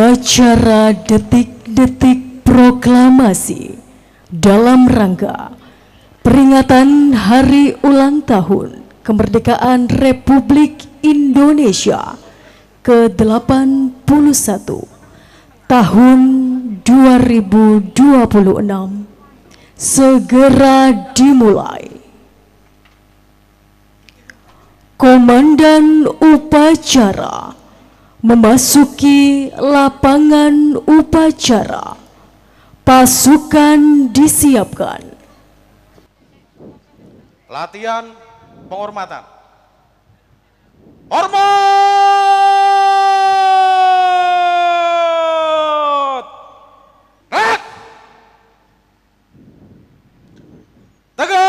Upacara detik-detik proklamasi dalam rangka peringatan Hari Ulang Tahun Kemerdekaan Republik Indonesia ke-81 tahun 2026 segera dimulai. Komandan upacara memasuki lapangan upacara. Pasukan disiapkan. Latihan penghormatan. Hormat! Gerak! Tegak!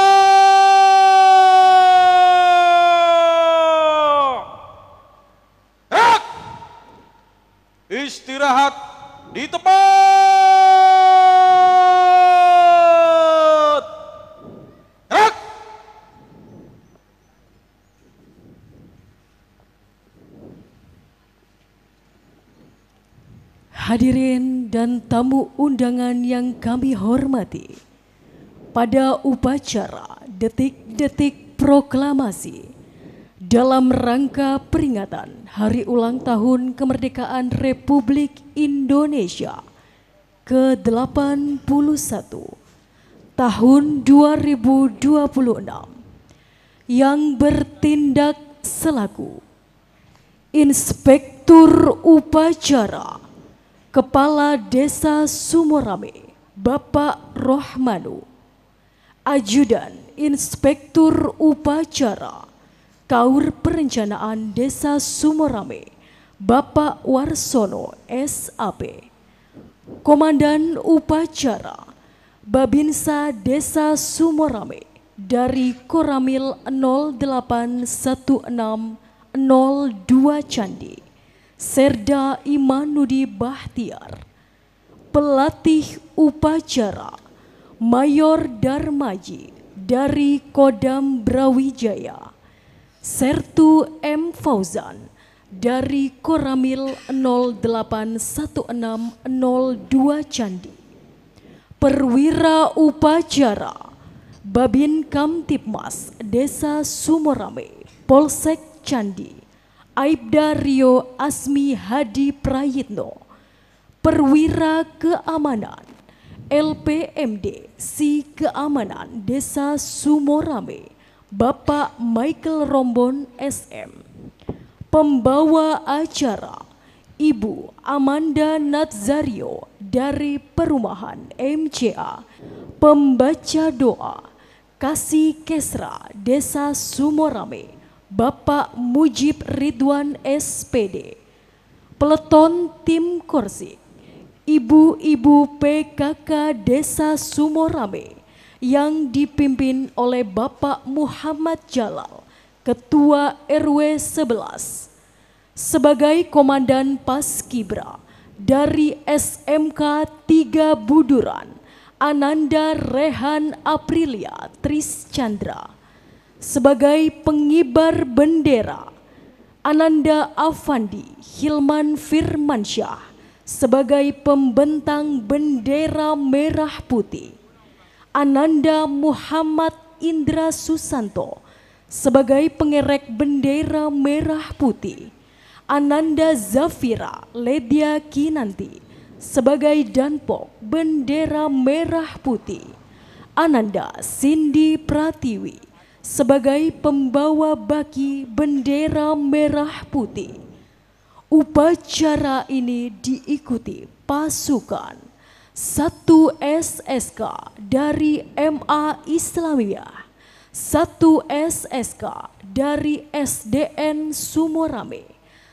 Gerak! Istirahat di tempat. Gerak! Hadirin dan tamu undangan yang kami hormati, pada upacara detik-detik proklamasi dalam rangka peringatan Hari Ulang Tahun Kemerdekaan Republik Indonesia ke-81 tahun 2026 yang bertindak selaku Inspektur Upacara Kepala Desa Sumorame Bapak Rohmanu, Ajudan Inspektur Upacara Kaur Perencanaan Desa Sumorame Bapak Warsono SAP, Komandan Upacara Babinsa Desa Sumorame dari Koramil 081602 Candi, Serda Imanudi Bahtiar, pelatih upacara Mayor Darmaji dari Kodam Brawijaya, Sertu M. Fauzan dari Koramil 081602 Candi, perwira upacara Babin Kamtipmas Desa Sumorame Polsek Candi, Aibda Rio Asmi Hadi Prayitno, perwira keamanan LPMD Si Keamanan Desa Sumorame Bapak Michael Rombon SM, pembawa acara Ibu Amanda Nazario dari Perumahan MCA, pembaca doa Kasih Kesra Desa Sumorame Bapak Mujib Ridwan SPD, peleton tim Korsik, ibu-ibu PKK Desa Sumorame yang dipimpin oleh Bapak Muhammad Jalal, Ketua RW 11, sebagai Komandan Paskibra dari SMK 3 Buduran, Ananda Rehan Aprilia Tris Chandra, sebagai pengibar bendera Ananda Afandi Hilman Firmansyah, sebagai pembentang bendera merah putih Ananda Muhammad Indra Susanto, sebagai pengerek bendera merah putih Ananda Zafira Ledia Kinanti, sebagai danpok bendera merah putih Ananda Cindy Pratiwi, sebagai pembawa baki bendera merah putih. Upacara ini diikuti pasukan 1 SSK dari MA Islamiyah, 1 SSK dari SDN Sumorame,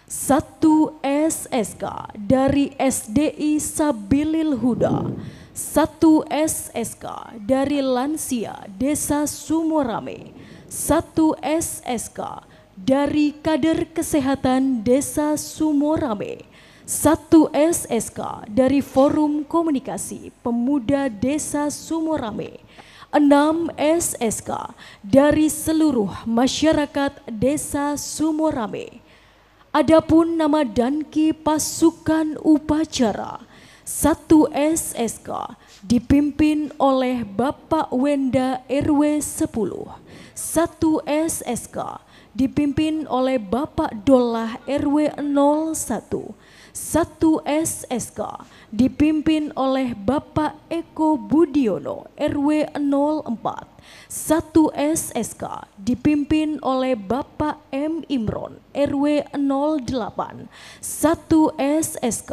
1 SSK dari SDI Sabilil Huda, 1 SSK dari Lansia Desa Sumorame, 1 SSK dari Kader Kesehatan Desa Sumorame, 1 SSK dari Forum Komunikasi Pemuda Desa Sumorame, 6 SSK dari seluruh masyarakat Desa Sumorame, Adapun nama danki pasukan upacara 1 SSK dipimpin oleh Bapak Wenda RW 10. 1 SSK dipimpin oleh Bapak Dolah RW 01. 1 SSK dipimpin oleh Bapak Eko Budiono RW 04. 1 SSK dipimpin oleh Bapak M. Imron RW 08. 1 SSK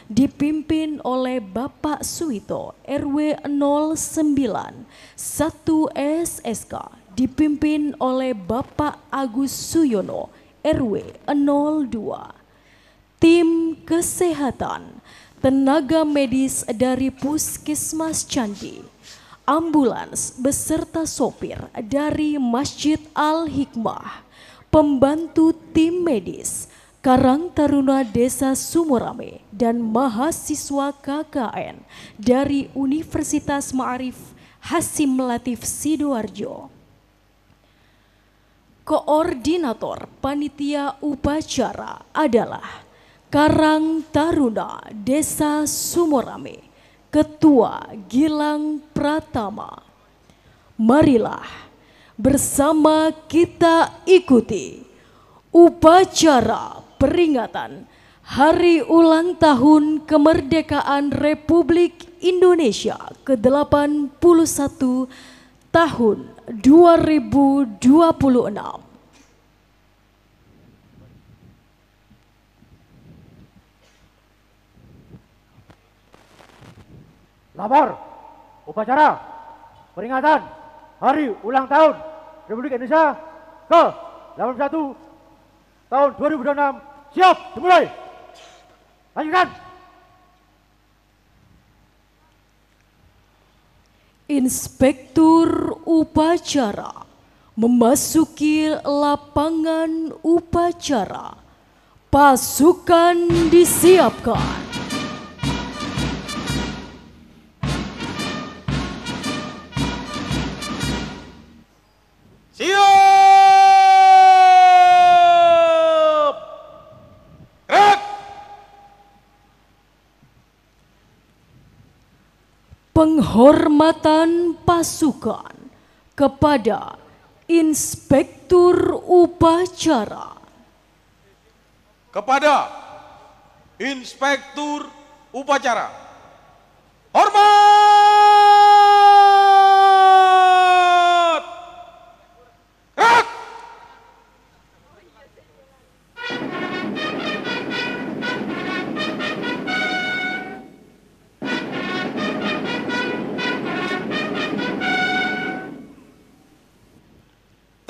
dipimpin oleh Bapak Suito RW 09. 1 SSK dipimpin oleh Bapak Agus Suyono RW 02. Tim kesehatan, tenaga medis dari Puskesmas Candi, ambulans beserta sopir dari Masjid Al-Hikmah, pembantu tim medis, Karang Taruna Desa Sumorame, dan mahasiswa KKN dari Universitas Ma'arif Hasim Latif Sidoarjo. Koordinator panitia upacara adalah Karang Taruna Desa Sumorame, Ketua Gilang Pratama. Marilah bersama kita ikuti upacara peringatan Hari Ulang Tahun Kemerdekaan Republik Indonesia ke-81 tahun 2026. Lapor upacara peringatan Hari Ulang Tahun Republik Indonesia ke-81 tahun 2026. Siap, dimulai. Lanjutkan. Inspektur upacara memasuki lapangan upacara. Pasukan disiapkan. Siap. Gerak. Penghormatan pasukan kepada Inspektur upacara. Kepada Inspektur upacara. Hormat. Gerak.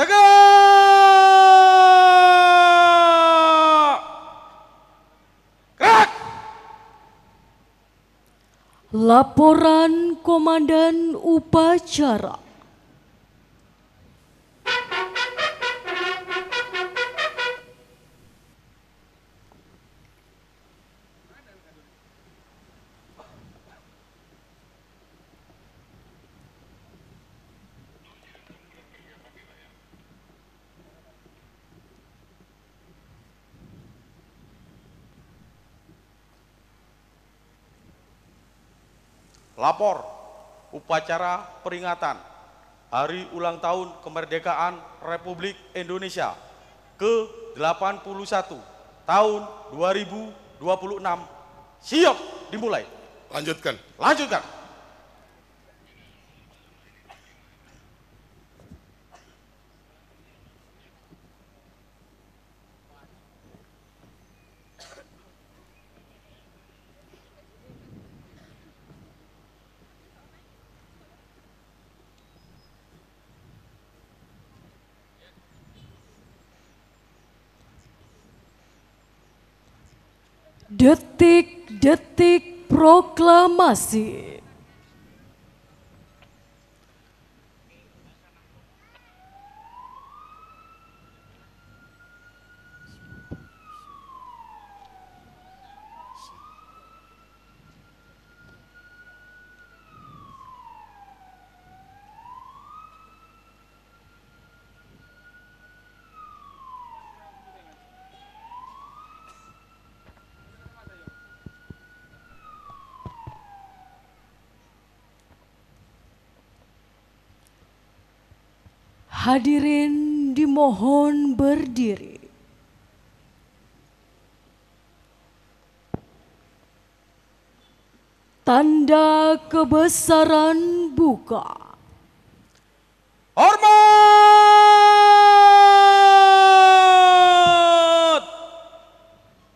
Tegak. Gerak. Laporan Komandan Upacara. Lapor upacara peringatan Hari Ulang Tahun Kemerdekaan Republik Indonesia ke-81 tahun 2026. Siap, dimulai. Lanjutkan. Lanjutkan. Detik-detik proklamasi. Hadirin dimohon berdiri. Tanda kebesaran buka. Hormat!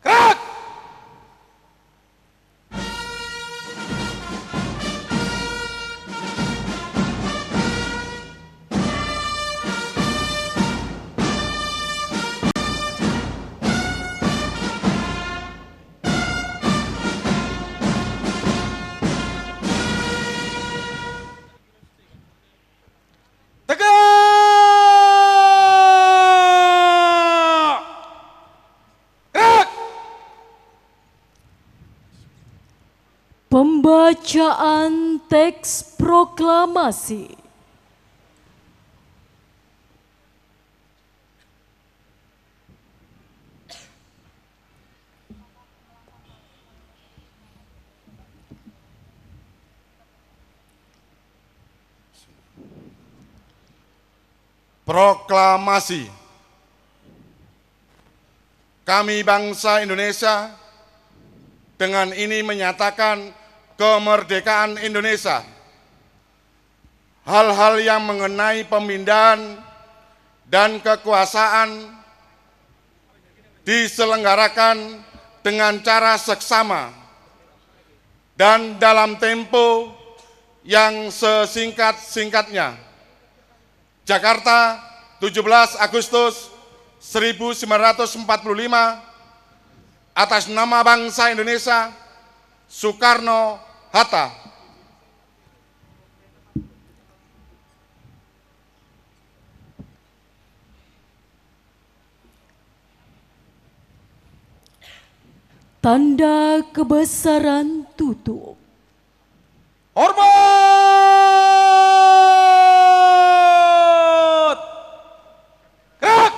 Gerak! Tegak! Gerak! Pembacaan teks proklamasi. Proklamasi. Kami bangsa Indonesia dengan ini menyatakan kemerdekaan Indonesia. Hal-hal yang mengenai pemindahan dan kekuasaan diselenggarakan dengan cara seksama dan dalam tempo yang sesingkat-singkatnya. Jakarta, 17 Agustus 1945, atas nama bangsa Indonesia, Soekarno-Hatta. Tanda kebesaran tutup. Hormat! Gerak!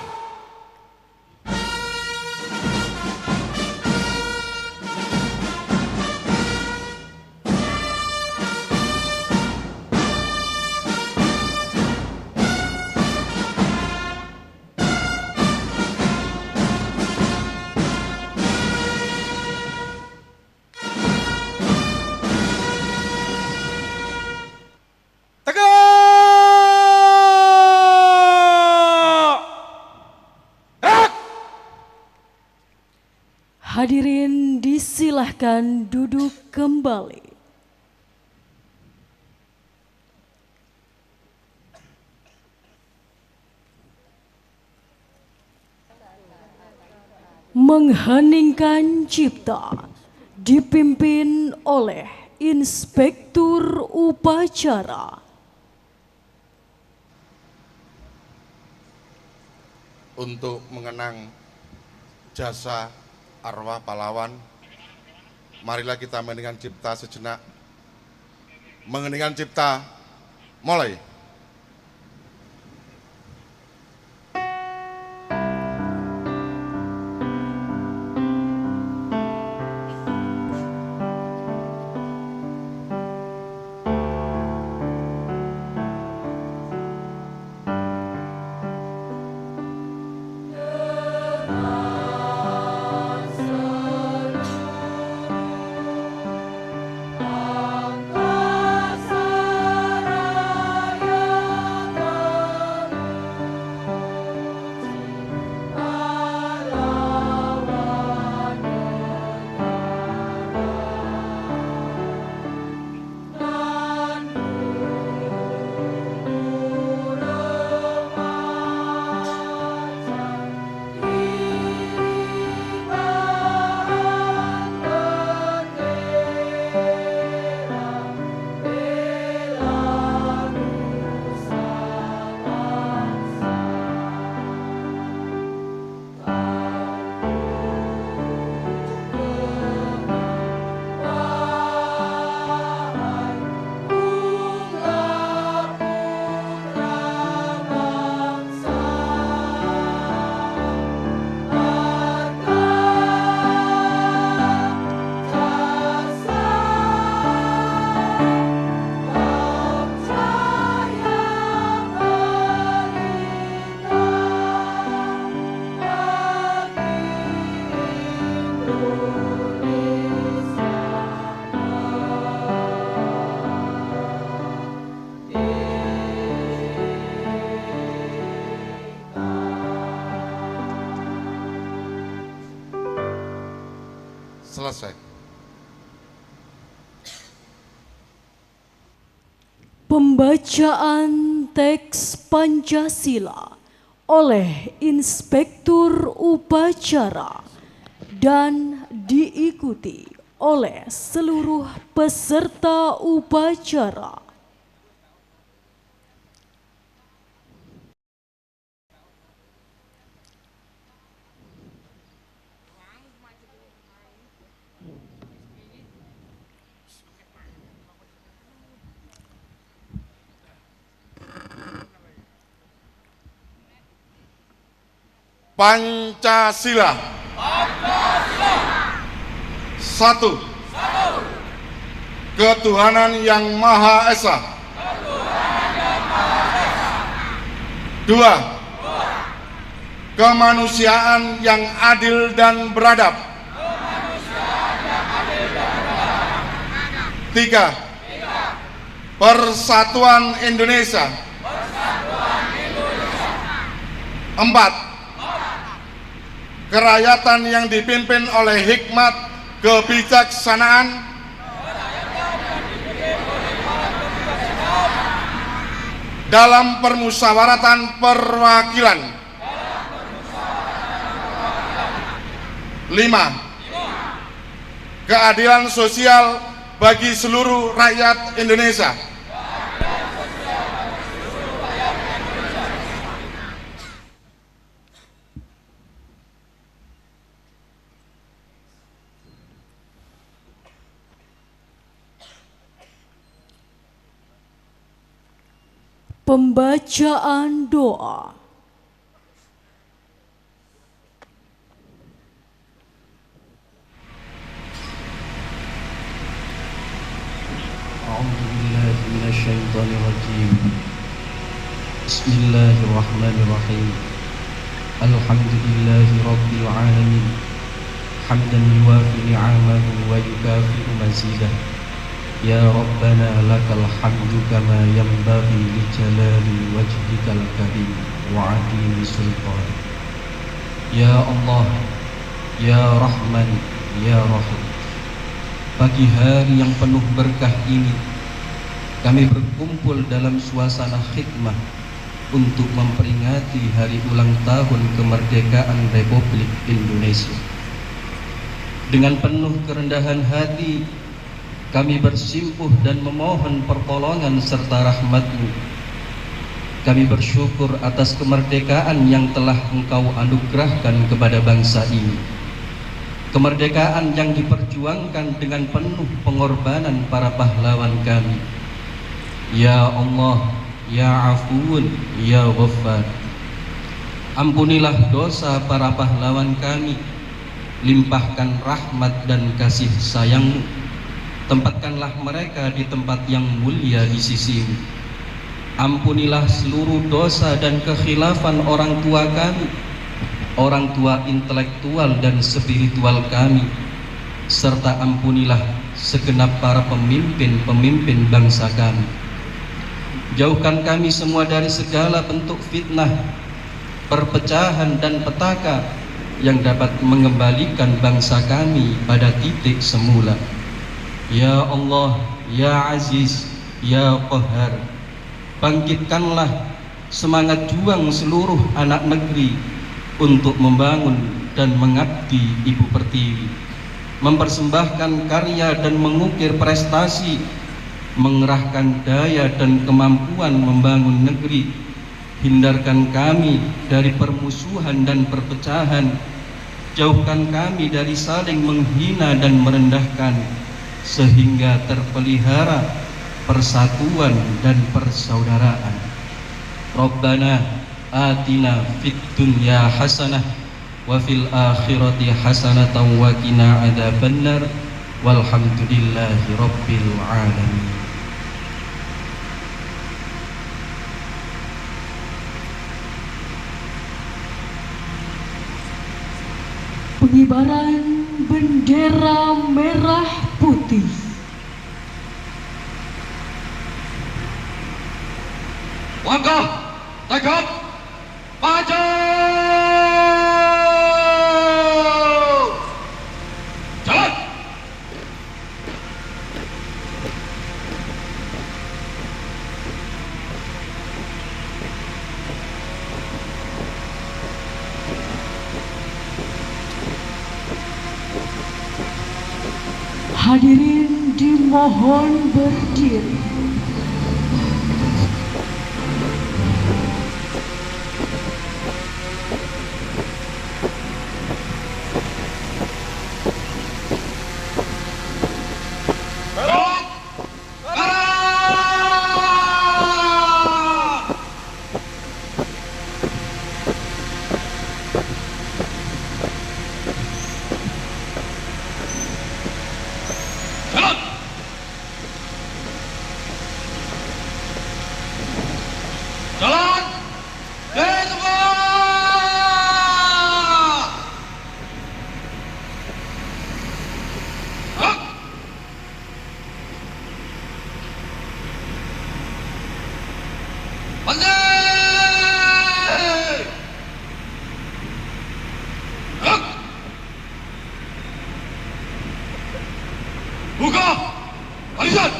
Tegak! Gerak! Hadirin disilahkan duduk kembali. Mengheningkan cipta dipimpin oleh Inspektur Upacara. Untuk mengenang jasa arwah pahlawan, marilah kita mengeningkan cipta sejenak. Mengeningkan cipta, mulai. Angkasa Raya. selesai. Pembacaan teks Pancasila oleh Inspektur Upacara dan diikuti oleh seluruh peserta upacara. Pancasila. Satu. Ketuhanan yang Maha Esa. Dua. Kemanusiaan yang adil dan beradab. Tiga. Persatuan Indonesia. Empat. Kerakyatan yang dipimpin oleh hikmat kebijaksanaan, dalam permusyawaratan perwakilan. 5. Keadilan sosial bagi seluruh rakyat Indonesia. Pembacaan doa. أعوذ بالله من الشيطان الرجيم. بسم الله الرحمن الرحيم. الحمد لله رب العالمين حمدا يوافي نعمه ويكافئ مزيده. يا ربنا لك الحمد كما ينبغي لجلال وجهك الكريم وعظيم سلطانك. يا الله يا رحمن يا رحيم. Pagi hari yang penuh berkah ini, kami berkumpul dalam suasana hikmah untuk memperingati hari ulang tahun kemerdekaan Republik Indonesia. Dengan penuh kerendahan hati, kami bersimpuh dan memohon pertolongan serta rahmat-Mu. Kami bersyukur atas kemerdekaan yang telah Engkau anugerahkan kepada bangsa ini. Kemerdekaan yang diperjuangkan dengan penuh pengorbanan para pahlawan kami. Ya Allah, Ya Afuun, Ya Ghaffar. Ampunilah dosa para pahlawan kami. Limpahkan rahmat dan kasih sayang-Mu. Tempatkanlah mereka di tempat yang mulia di sisi-Mu. Ampunilah seluruh dosa dan kekhilafan orang tua kami, orang tua intelektual dan spiritual kami, serta ampunilah segenap para pemimpin-pemimpin bangsa kami. Jauhkan kami semua dari segala bentuk fitnah, perpecahan dan petaka yang dapat mengembalikan bangsa kami pada titik semula. Ya Allah, Ya Aziz, Ya Qahhar, bangkitkanlah semangat juang seluruh anak negeri untuk membangun dan mengabdi Ibu Pertiwi, mempersembahkan karya dan mengukir prestasi, mengerahkan daya dan kemampuan membangun negeri. Hindarkan kami dari permusuhan dan perpecahan, jauhkan kami dari saling menghina dan merendahkan, sehingga terpelihara persatuan dan persaudaraan. Rabbana atina fid dunya hasanah wa fil akhirati hasanatan wa qina adzabannar walhamdulillahi rabbil alamin. Pengibaran bendera merah putih. Langkah, tegap, maju. Jalan. Hadirin dimohon berdiri. Belok kanan. Jalan. Jalan. Dari tempat. Gerak. Pandai. Gerak. Buka barisan.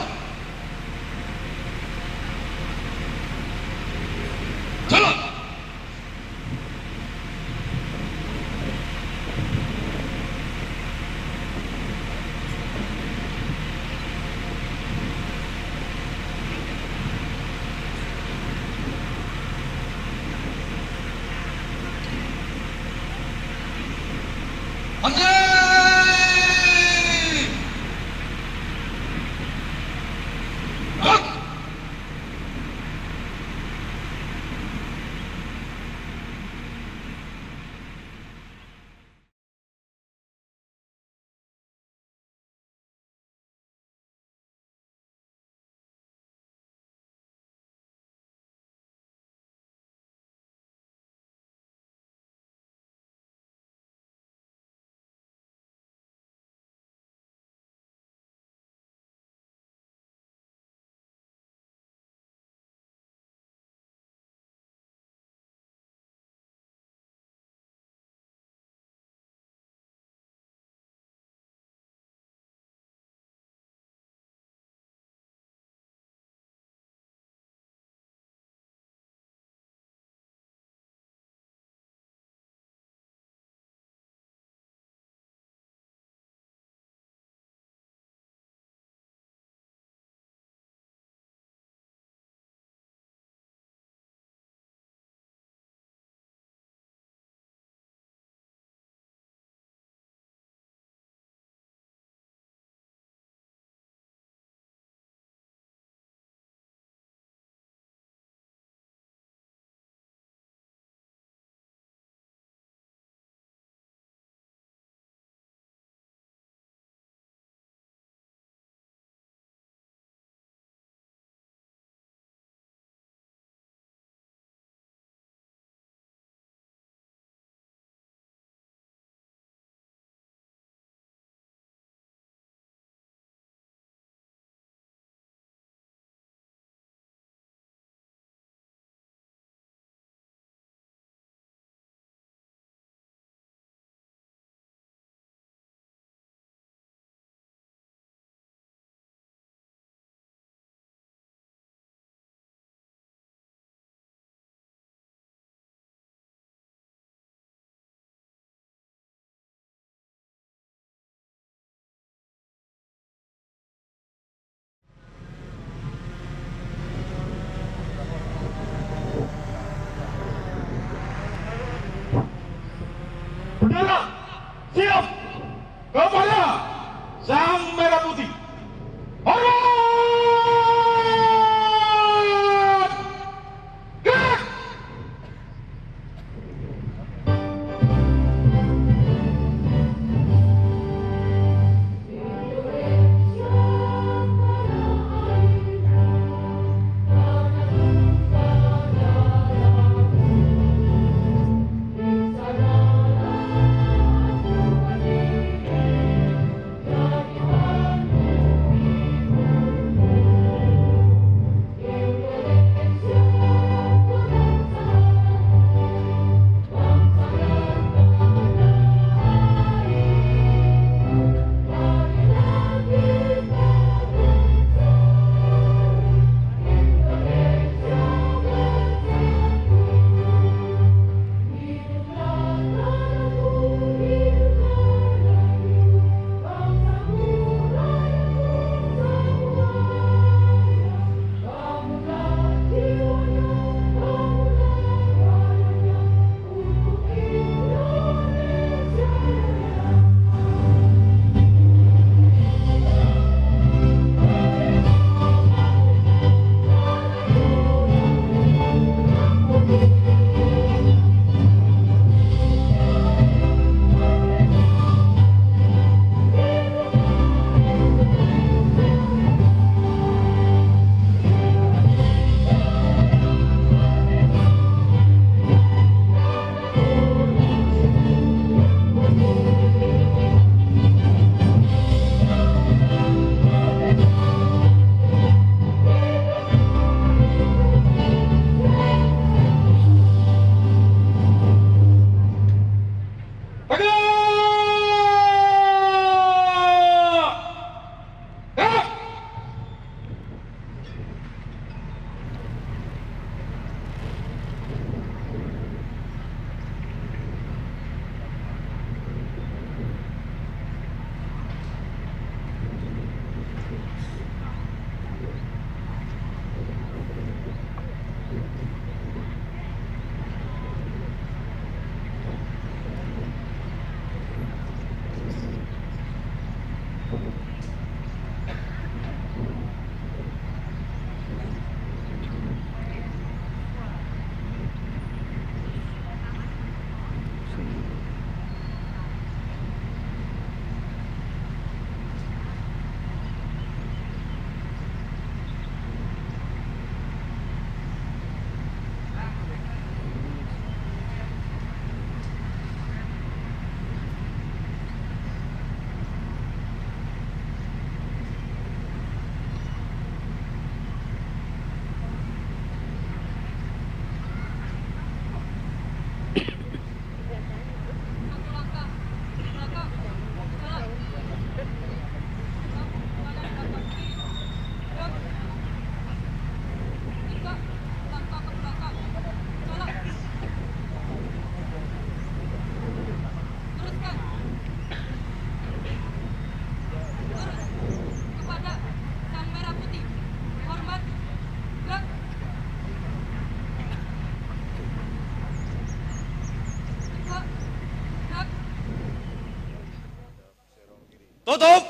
Tutup.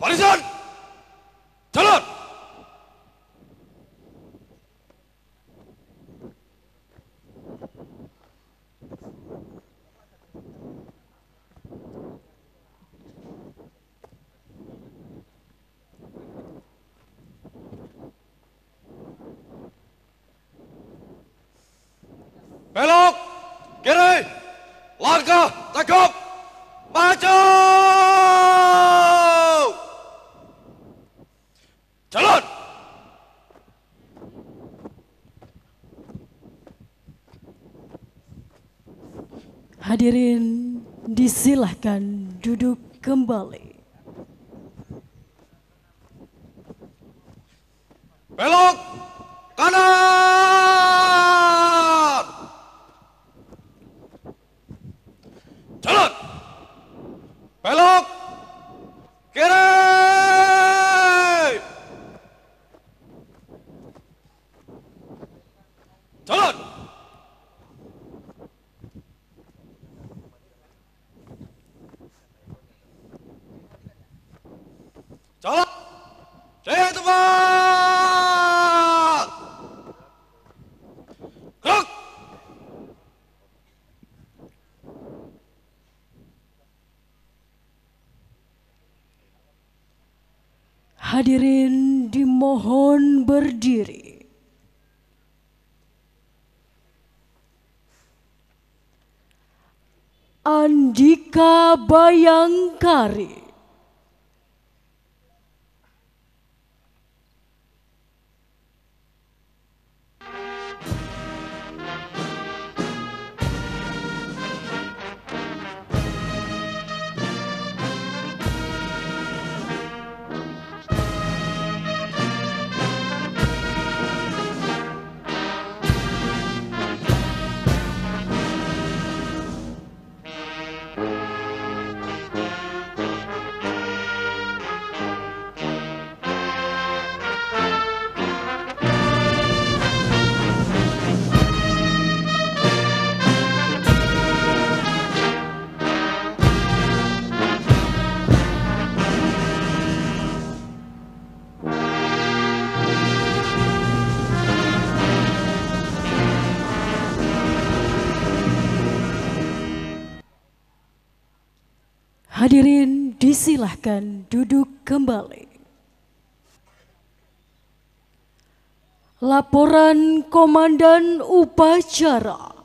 Barisan. Jalan. Belok. Kiri. Langkah. Tegap. Maju. Jalan. Hadirin disilahkan duduk kembali. Belok. Kanan. Jalan. Belok. Kiri. Jalan. Jalan. Di tempat. Gerak. Hadirin dimohon berdiri. Andika Bayangkari. Hadirin disilahkan duduk kembali. Laporan Komandan Upacara.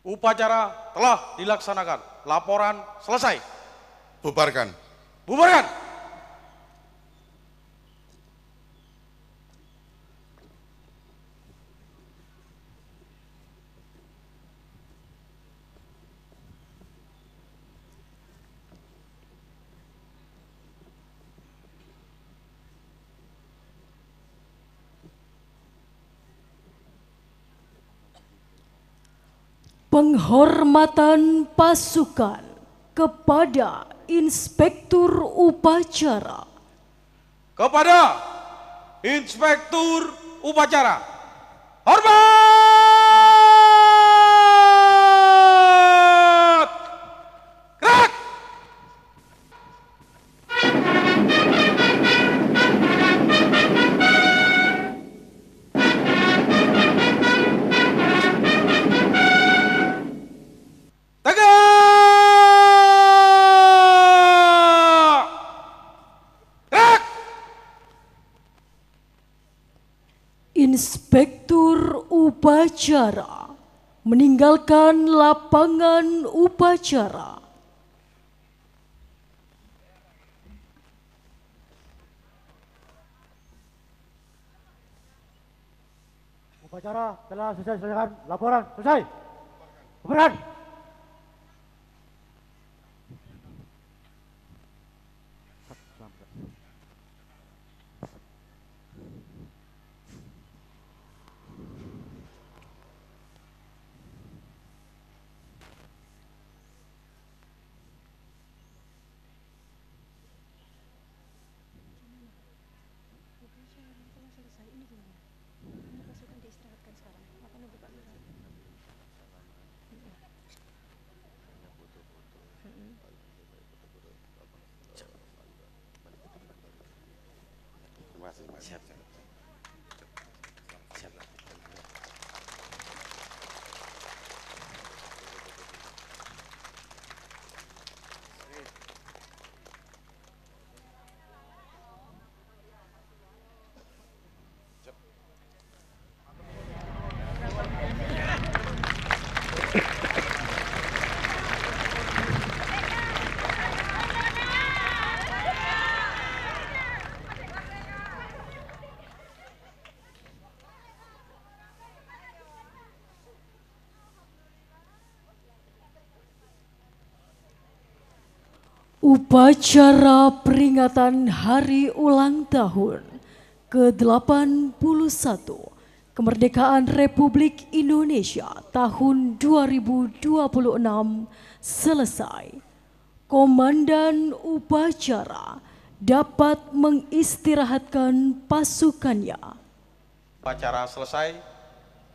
Upacara telah dilaksanakan. Laporan selesai. Bubarkan. Bubarkan. Penghormatan pasukan kepada Inspektur Upacara. Kepada Inspektur Upacara. Hormat! Gerak! Tegak! Gerak! Inspektur Upacara meninggalkan lapangan upacara. Upacara telah selesai. Laporan selesai. Bubarkan. Upacara peringatan Hari Ulang Tahun ke-81 Kemerdekaan Republik Indonesia tahun 2026 selesai. Komandan upacara dapat mengistirahatkan pasukannya. Upacara selesai,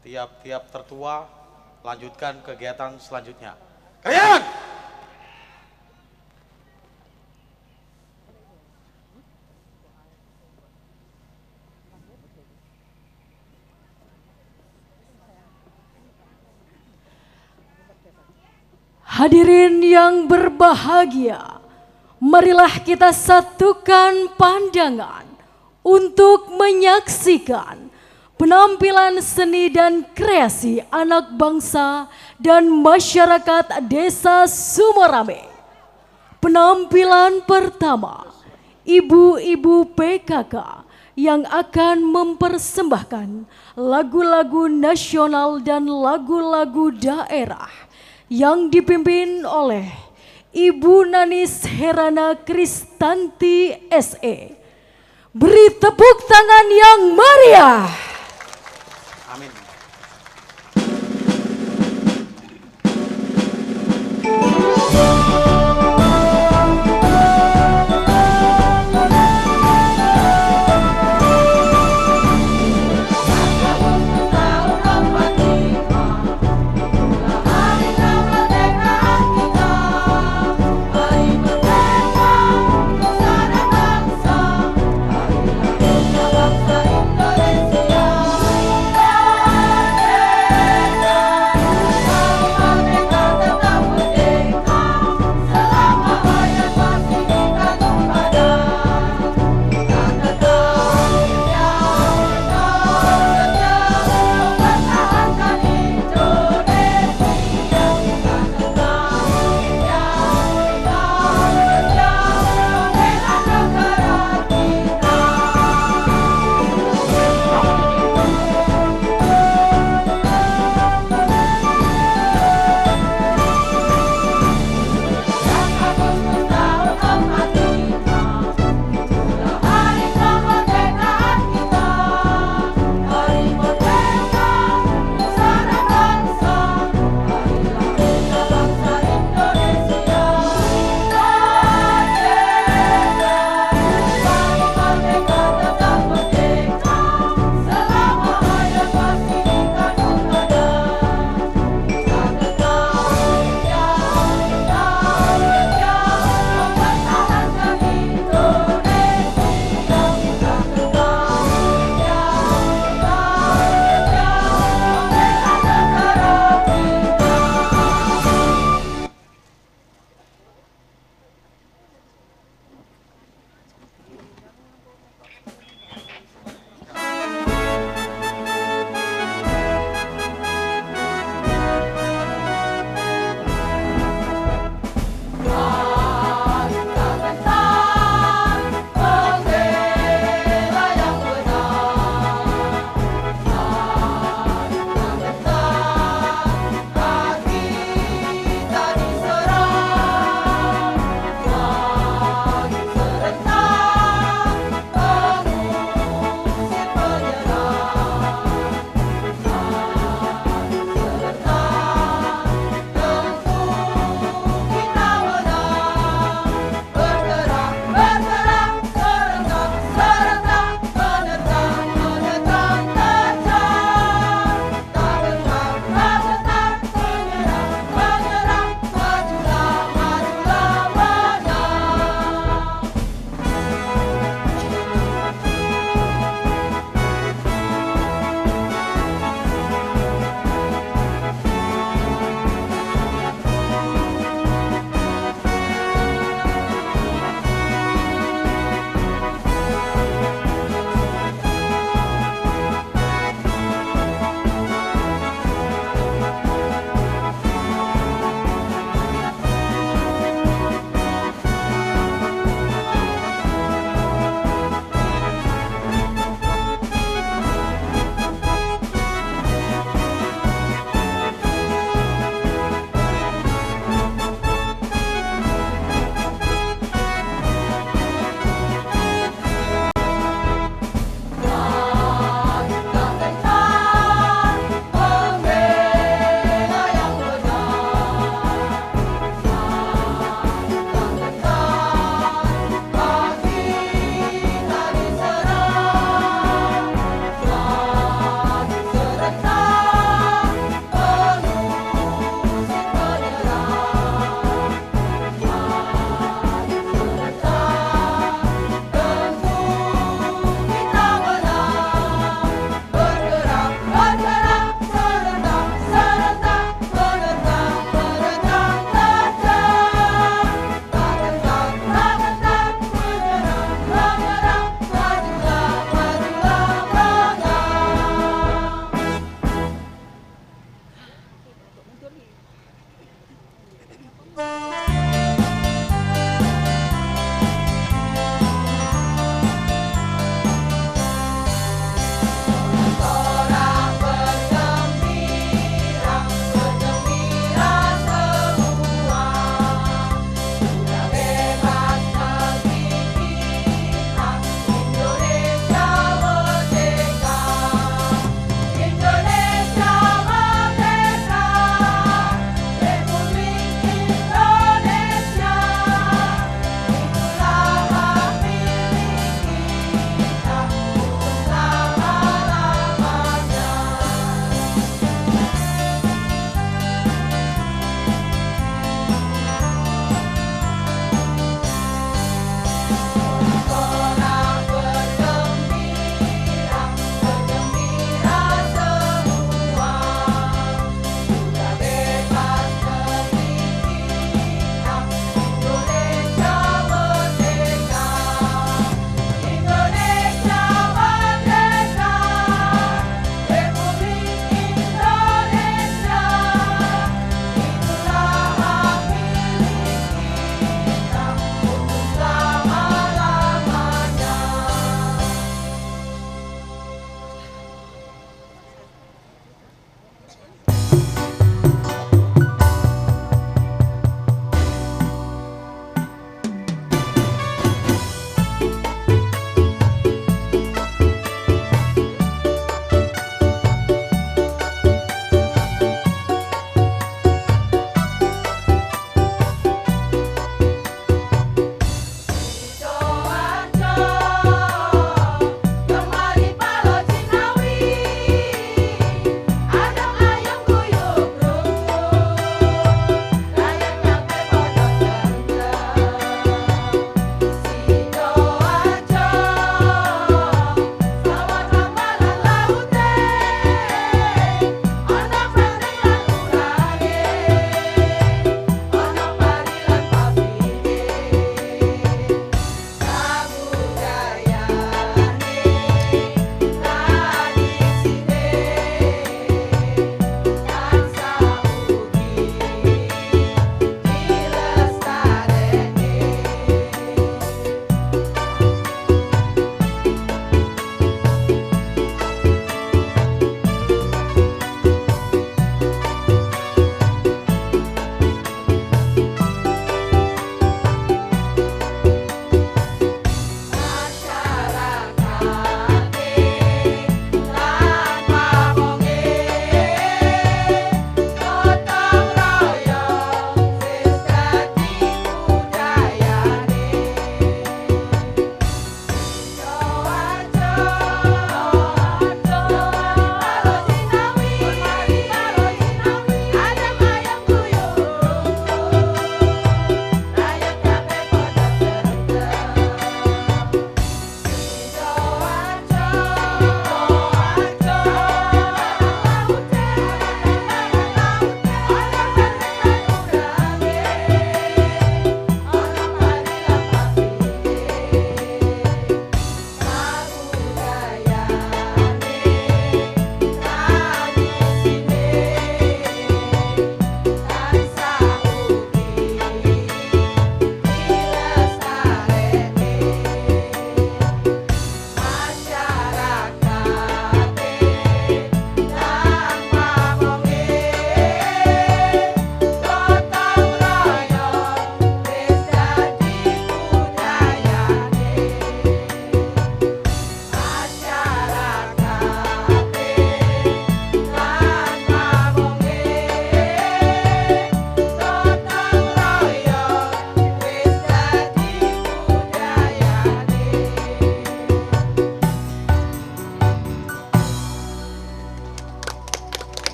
tiap-tiap tertua lanjutkan kegiatan selanjutnya. Kalian! Hadirin yang berbahagia, marilah kita satukan pandangan untuk menyaksikan penampilan seni dan kreasi anak bangsa dan masyarakat Desa Sumorame. Penampilan pertama, ibu-ibu PKK yang akan mempersembahkan lagu-lagu nasional dan lagu-lagu daerah yang dipimpin oleh Ibu Nanis Herana Kristanti SE. Beri tepuk tangan yang meriah. Amin. Indonesia.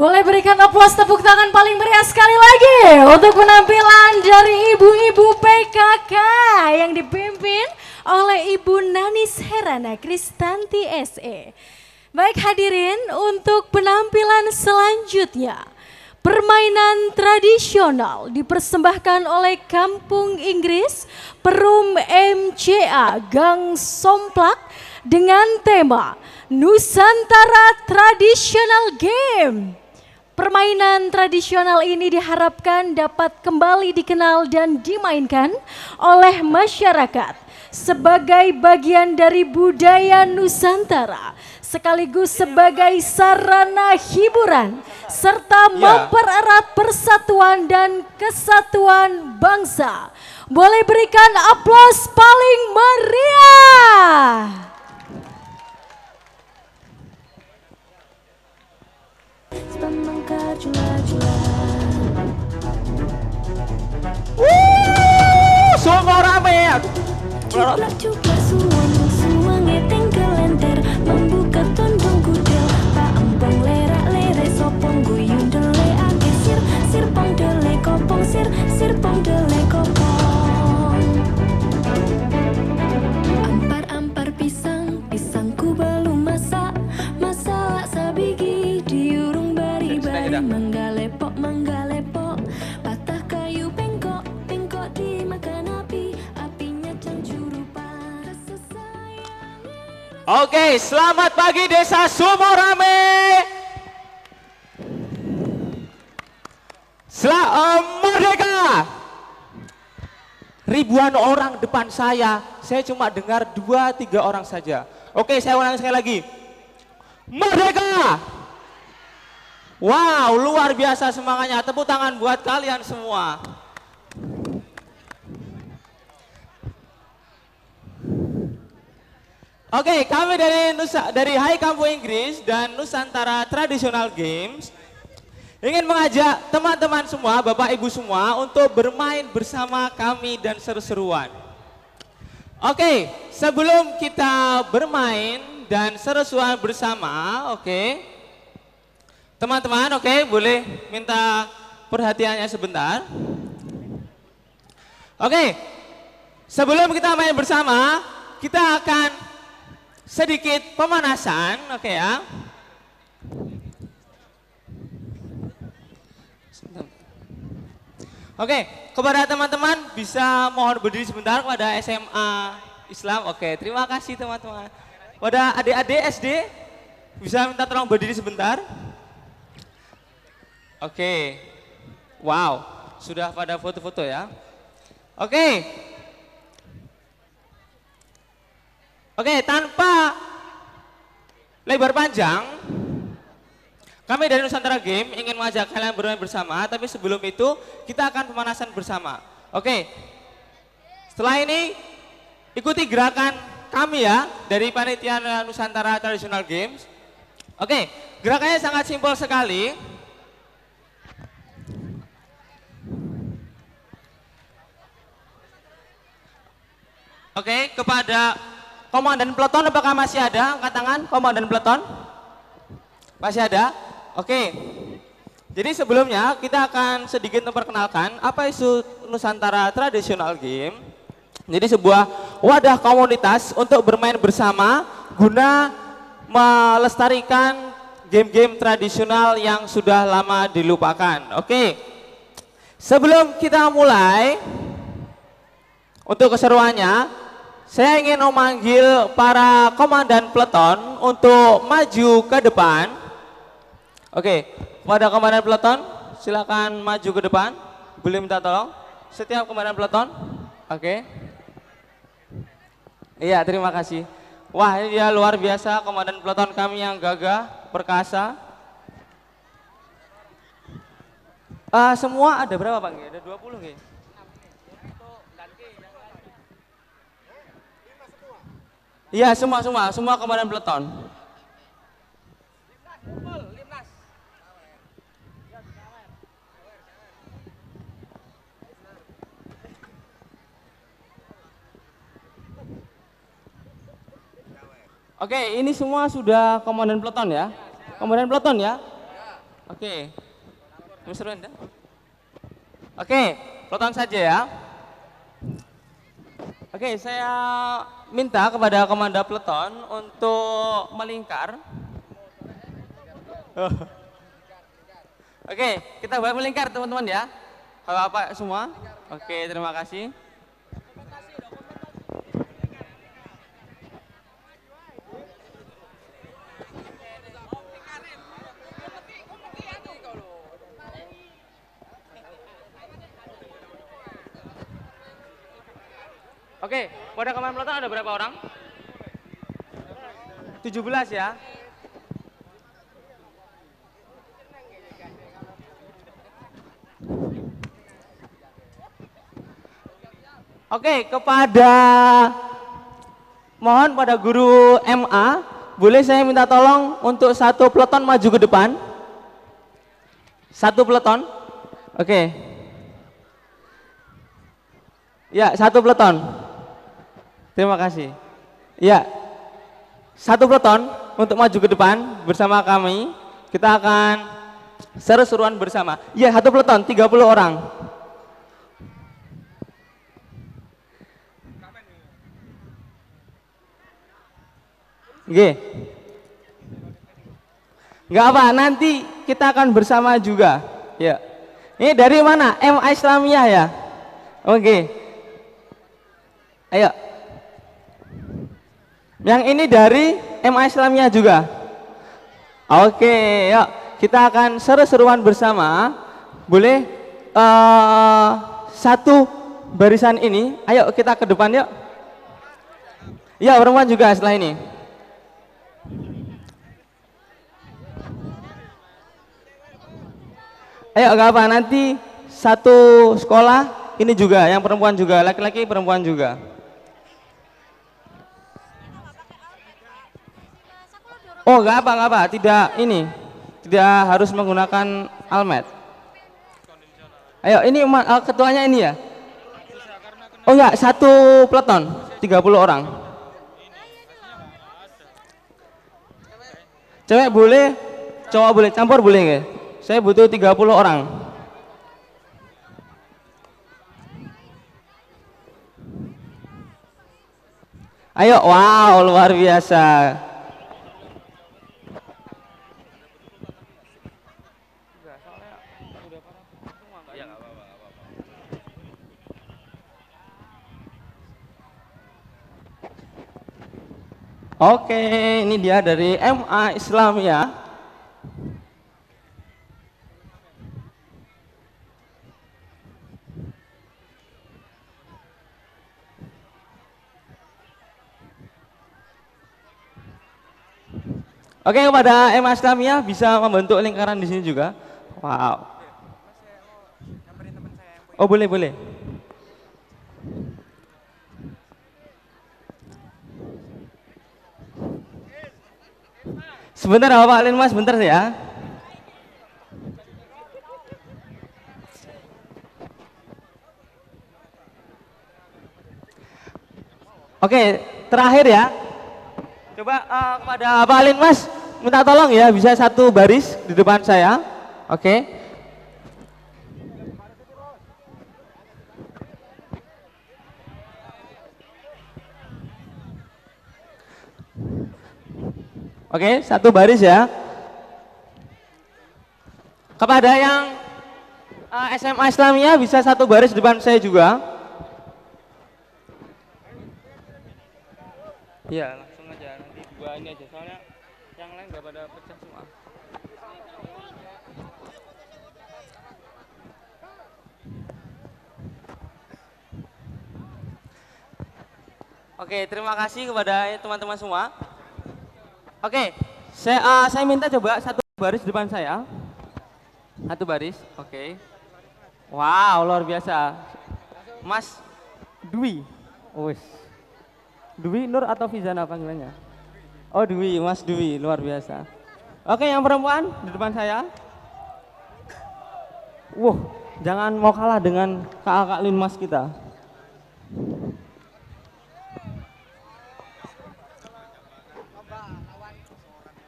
Boleh berikan aplaus tepuk tangan paling meriah sekali lagi untuk penampilan dari ibu-ibu PKK yang dipimpin oleh Ibu Nanis Herana Kristanti SE. Baik hadirin, untuk penampilan selanjutnya, permainan tradisional dipersembahkan oleh Kampung Inggris Perum MCA Gang Somplak dengan tema Nusantara Traditional Game. Permainan tradisional ini diharapkan dapat kembali dikenal dan dimainkan oleh masyarakat sebagai bagian dari budaya Nusantara, sekaligus sebagai sarana hiburan serta mempererat persatuan dan kesatuan bangsa. Boleh berikan aplaus paling meriah. Semua rame. Cuplak suang ngeteng kelenter, membuka tondong kudel, pak empong lerak lere sopong guyung dele ake sir pong dele kopong sir pong dele kopong. Ampar pisangku belum masak sabigi diurung bari mangga lepok patah kayu pengkok dimakan apinya cancuru rasa sayang. Oke, selamat pagi Desa Sumorame. Merdeka. Ribuan orang depan saya cuma dengar 2-3 orang saja. Oke, saya ulang sekali lagi. Merdeka. Wow, luar biasa semangatnya. Tepuk tangan buat kalian semua. Oke, kami dari Hai Kampung Inggris dan Nusantara Traditional Games ingin mengajak teman-teman semua, Bapak Ibu semua untuk bermain bersama kami dan seru-seruan. Oke, sebelum kita bermain dan seru-seruan bersama, oke. Teman-teman, oke, boleh minta perhatiannya sebentar. Oke, sebelum kita main bersama, kita akan sedikit pemanasan, oke ya. Oke, kepada teman-teman bisa mohon berdiri sebentar kepada SMA Islam. Oke, terima kasih teman-teman. Pada adik-adik SD bisa minta tolong berdiri sebentar. Oke, wow, sudah pada foto-foto ya. Oke, tanpa lebar panjang, kami dari Nusantara Game ingin mengajak kalian bermain bersama, tapi sebelum itu kita akan pemanasan bersama. Oke, setelah ini ikuti gerakan kami ya dari panitia Nusantara Traditional Games. Oke, gerakannya sangat simpel sekali. Oke, kepada komandan peleton apakah masih ada? Angkat tangan, komandan peleton. Masih ada? Oke. Jadi sebelumnya kita akan sedikit memperkenalkan apa isu Nusantara Traditional Game. Jadi sebuah wadah komunitas untuk bermain bersama guna melestarikan game-game tradisional yang sudah lama dilupakan. Oke. Sebelum kita mulai, untuk keseruannya, saya ingin memanggil para komandan peleton untuk maju ke depan. Oke, pada komandan peleton silakan maju ke depan. Boleh minta tolong? Setiap komandan peleton. Oke. Iya, terima kasih. Wah, ini dia luar biasa komandan peleton kami yang gagah, perkasa. Semua ada berapa Pak? Ada 20 nggih? Iya, semua komandan peleton. Oke, ini semua sudah komandan peleton ya? Komandan peleton ya? Oke. Mr. Wenda. Oke, peloton saja ya. Oke, saya minta kepada komanda peleton untuk melingkar. Oke, kita buat melingkar teman-teman ya. Bapak semua. Oke, terima kasih. Oke, pada komando peloton ada berapa orang? 17 ya. Oke, kepada mohon pada guru MA, boleh saya minta tolong untuk satu peloton maju ke depan. Satu peloton. Oke. Ya, satu peloton. Terima kasih. Ya, satu peloton untuk maju ke depan bersama kami. Kita akan seru-seruan bersama. Ya, satu peloton, 30 orang. Oke. Enggak apa, nanti kita akan bersama juga. Ya. Ini dari mana? MA Islamiyah ya? Oke. Ayo. Yang ini dari MA Islamiyah juga. Oke, yuk kita akan seru-seruan bersama. Boleh satu barisan ini. Ayo kita ke depan yuk. Ya, perempuan juga setelah ini. Ayo gak apa, nanti satu sekolah ini juga, yang perempuan juga, laki-laki perempuan juga. Oh gak apa, tidak ini, tidak harus menggunakan almet. Ayo ini ketuanya ini ya. Oh ya, satu peleton, 30 orang. Cewek boleh, cowok boleh, campur boleh nggak? Saya butuh 30 orang. Ayo, wow, luar biasa. Oke, ini dia dari MA Islamiyah. Oke, kepada MA Islamiyah bisa membentuk lingkaran di sini juga. Wow. Oh, boleh. Sebentar Pak Lin Mas, sebentar ya. Oke, terakhir ya. Coba kepada Pak Lin Mas, minta tolong ya, bisa satu baris di depan saya. Oke. Oke, satu baris ya. Kepada yang SMA Islamiyah bisa satu baris depan saya juga. Iya, langsung aja. Nanti dua ini aja, soalnya yang lain nggak pada pecah semua. Oke, terima kasih kepada teman-teman semua. Oke, saya minta coba satu baris depan saya. Satu baris, oke. Wow, luar biasa. Mas Dwi. Wes. Dwi Nur atau Fizana panggilannya? Oh, Dwi, Mas Dwi, luar biasa. Oke, yang perempuan di depan saya. Jangan mau kalah dengan kakak Lin Mas kita.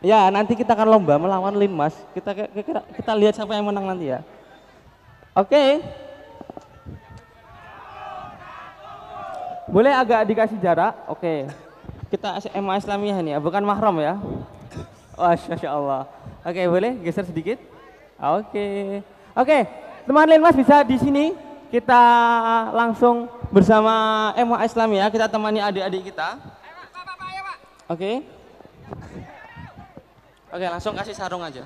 Ya, nanti kita akan lomba melawan Linmas. Kita lihat siapa yang menang nanti ya. Oke. Boleh agak dikasih jarak? Oke. Kita SMA Islamiyah ini ya, bukan mahram ya. Oh, Masya Allah. Oke, boleh geser sedikit? Oke. Oke, teman Linmas bisa di sini. Kita langsung bersama MA Islamiyah, kita temani adik-adik kita. Oke. Oke, langsung kasih sarung aja.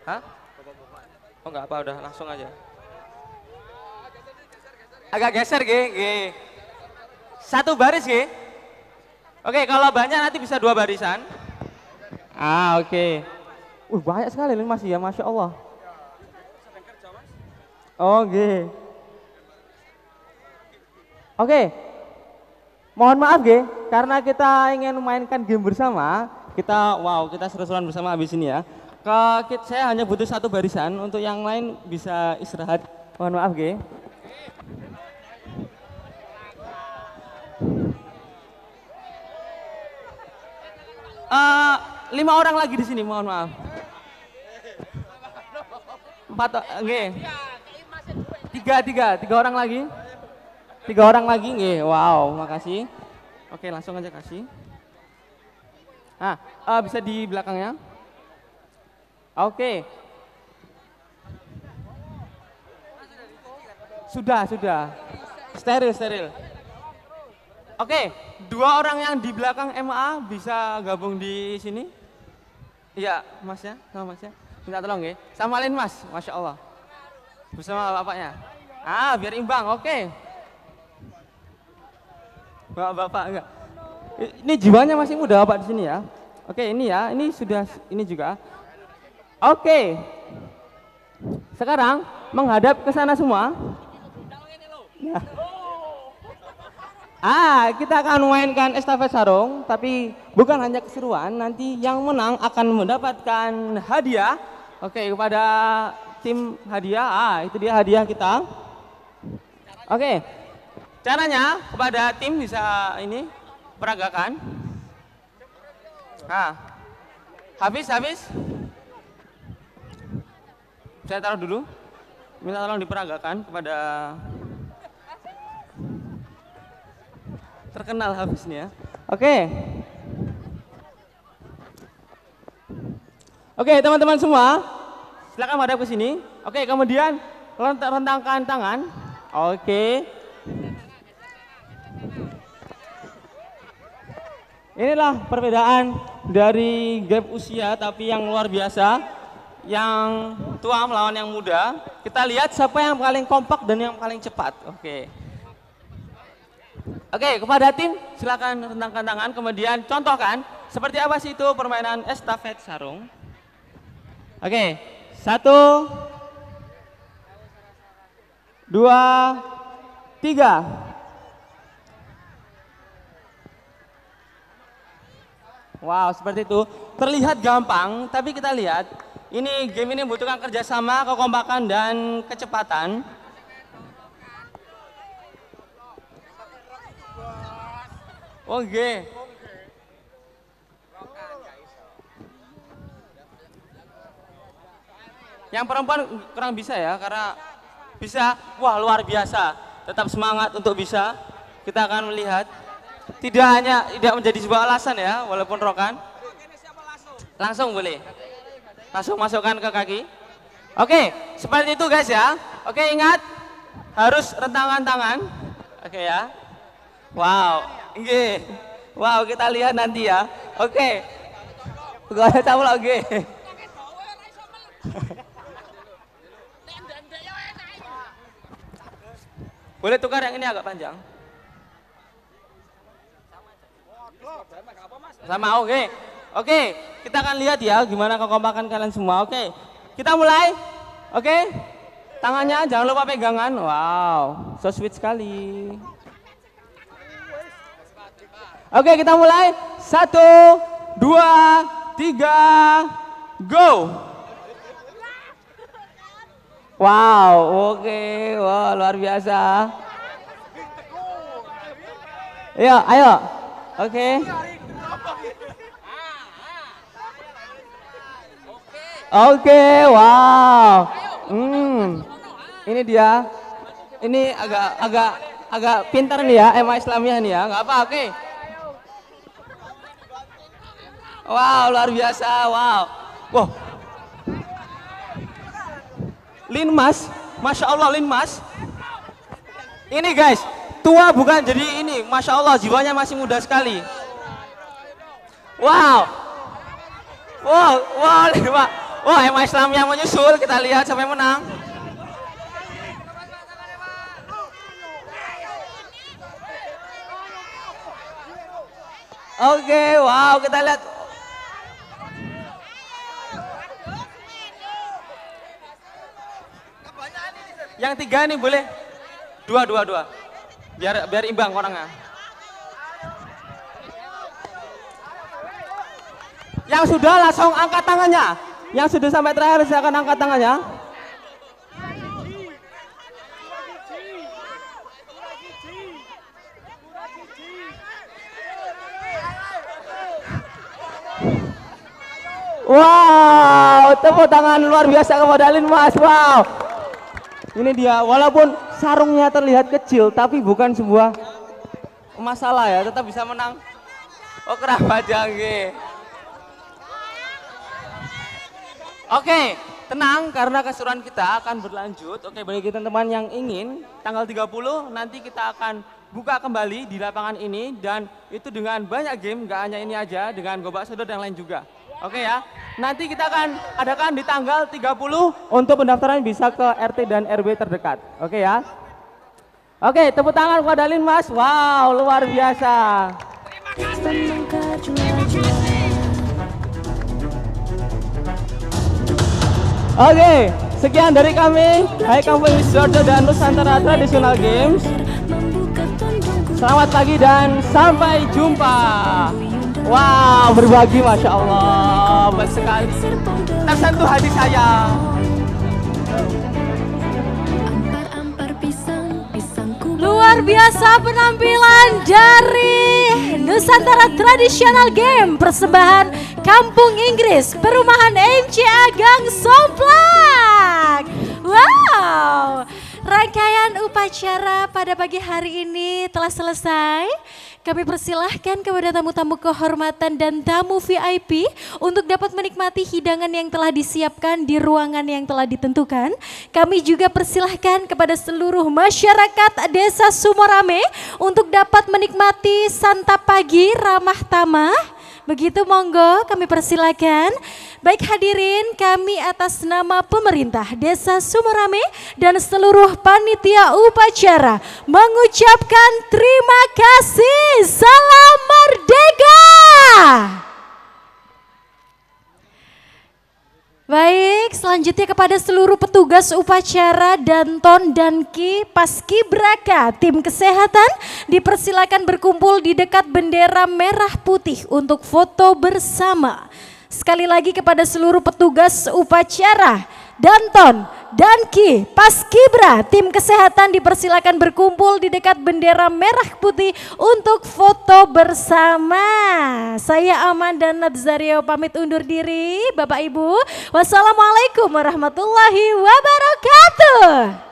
Hah? Oh enggak apa, udah langsung aja. Agak geser, G. Satu baris, G. Oke, kalau banyak nanti bisa 2 barisan. Oke. Banyak sekali ini masih ya, Masya Allah. Oke. Oke. Mohon maaf, G, karena kita ingin memainkan game bersama, kita seru-seruan bersama habis ini ya. Saya hanya butuh 1 barisan, untuk yang lain bisa istirahat. Mohon maaf, G. Lima orang lagi di sini, mohon maaf. 4, nggih. 3 orang lagi. 3 orang lagi, nggih. Wow, makasih. Oke, langsung aja kasih. Bisa di belakangnya. Oke. Sudah. Steril. Oke, 2 orang yang di belakang MA bisa gabung di sini? Iya, Mas ya, sama Mas ya. Minta tolong ya. Sama Linmas, Masya Allah. Bersama bapaknya. Biar imbang, oke. Bapak enggak. Ini jiwanya masih muda Bapak di sini ya. Oke, ini ya, ini sudah, ini juga. Oke. Sekarang menghadap ke sana semua. Ya. Kita akan mainkan estafet sarung, tapi bukan hanya keseruan, nanti yang menang akan mendapatkan hadiah. Oke, kepada tim hadiah, itu dia hadiah kita. Oke, caranya kepada tim bisa ini, peragakan. Habis. Saya taruh dulu, minta tolong diperagakan kepada terkenal habis nih ya. Oke, teman-teman semua, silakan menghadap ke sini. Oke, kemudian rentangkan tangan. Oke. Inilah perbedaan dari gap usia tapi yang luar biasa. Yang tua melawan yang muda. Kita lihat siapa yang paling kompak dan yang paling cepat. Oke, kepada tim silakan rentangkan tangan, kemudian contohkan seperti apa sih itu permainan estafet sarung. Oke, 1, 2, 3. Wow, seperti itu. Terlihat gampang, tapi kita lihat ini game ini membutuhkan kerjasama, kekompakan dan kecepatan. Oke. Yang perempuan kurang bisa ya, karena bisa, wah luar biasa. Tetap semangat untuk bisa. Kita akan melihat. Tidak menjadi sebuah alasan ya, walaupun rokan. Langsung boleh. Langsung masukkan ke kaki. Oke, seperti itu guys ya. Oke, ingat harus rentangkan tangan. Oke ya. Wow, wow kita lihat nanti ya. Oke, gue ada tahu lagi. Boleh tukar yang ini agak panjang. Sama, oke, kita akan lihat ya gimana kekompakan kalian semua. Oke, kita mulai. Oke, tangannya jangan lupa pegangan. Wow, so sweet sekali. Oke, kita mulai. 1, 2, 3, go. Wow, oke, wow luar biasa. Ayo, ayo. Oke. Oke, wow. Ini dia. Ini agak pintar nih ya, MA Islamiyah nih ya. Enggak apa, oke. Wow, luar biasa. Wow. Wow. Linmas, Masya Allah Linmas. Ini guys, tua bukan jadi ini, Masya Allah jiwanya masih muda sekali. Wow. Wow, wow, wah MA Islam yang menyusul, kita lihat siapa yang menang. Oke, wow, kita lihat. Yang tiga nih boleh? Dua. Biar imbang orangnya. Yang sudah langsung angkat tangannya. Yang sudah sampai terakhir silakan angkat tangannya. Wow, tepuk tangan luar biasa kepada Linmas. Wow. Ini dia, walaupun sarungnya terlihat kecil, tapi bukan sebuah masalah ya, tetap bisa menang. Oh, kerabat Jangge. Oke, tenang karena keseruan kita akan berlanjut. Oke, bagi teman-teman yang ingin, tanggal 30 nanti kita akan buka kembali di lapangan ini dan itu dengan banyak game, gak hanya ini aja, dengan Gobak Sodor dan lain juga. Oke ya, nanti kita akan adakan di tanggal 30 untuk pendaftaran bisa ke RT dan RW terdekat. Oke ya. Oke, tepuk tangan kepada Linmas. Wow, luar biasa. Oke, sekian dari kami. Hai Kampung Sidoarjo dan Nusantara Traditional Games. Selamat pagi dan sampai jumpa. Wow, berbagi Masya Allah, baik sekali. Tersentuh hati saya. Luar biasa penampilan dari Nusantara Traditional Game persembahan Kampung Inggris Perumahan MC Agang Somplak. Wow, rangkaian upacara pada pagi hari ini telah selesai. Kami persilahkan kepada tamu-tamu kehormatan dan tamu VIP untuk dapat menikmati hidangan yang telah disiapkan di ruangan yang telah ditentukan. Kami juga persilahkan kepada seluruh masyarakat Desa Sumorame untuk dapat menikmati santap pagi ramah tamah. Begitu monggo kami persilakan. Baik hadirin, kami atas nama pemerintah Desa Sumorame dan seluruh panitia upacara mengucapkan terima kasih. Salam Merdeka. Baik, selanjutnya kepada seluruh petugas upacara Danton dan Ki Paskibraka tim kesehatan dipersilakan berkumpul di dekat bendera merah putih untuk foto bersama. Sekali lagi kepada seluruh petugas upacara Danton dan Ki Paskibra tim kesehatan dipersilakan berkumpul di dekat bendera merah putih untuk foto bersama. Saya Aman dan Nadzario pamit undur diri. Bapak Ibu, wassalamualaikum warahmatullahi wabarakatuh.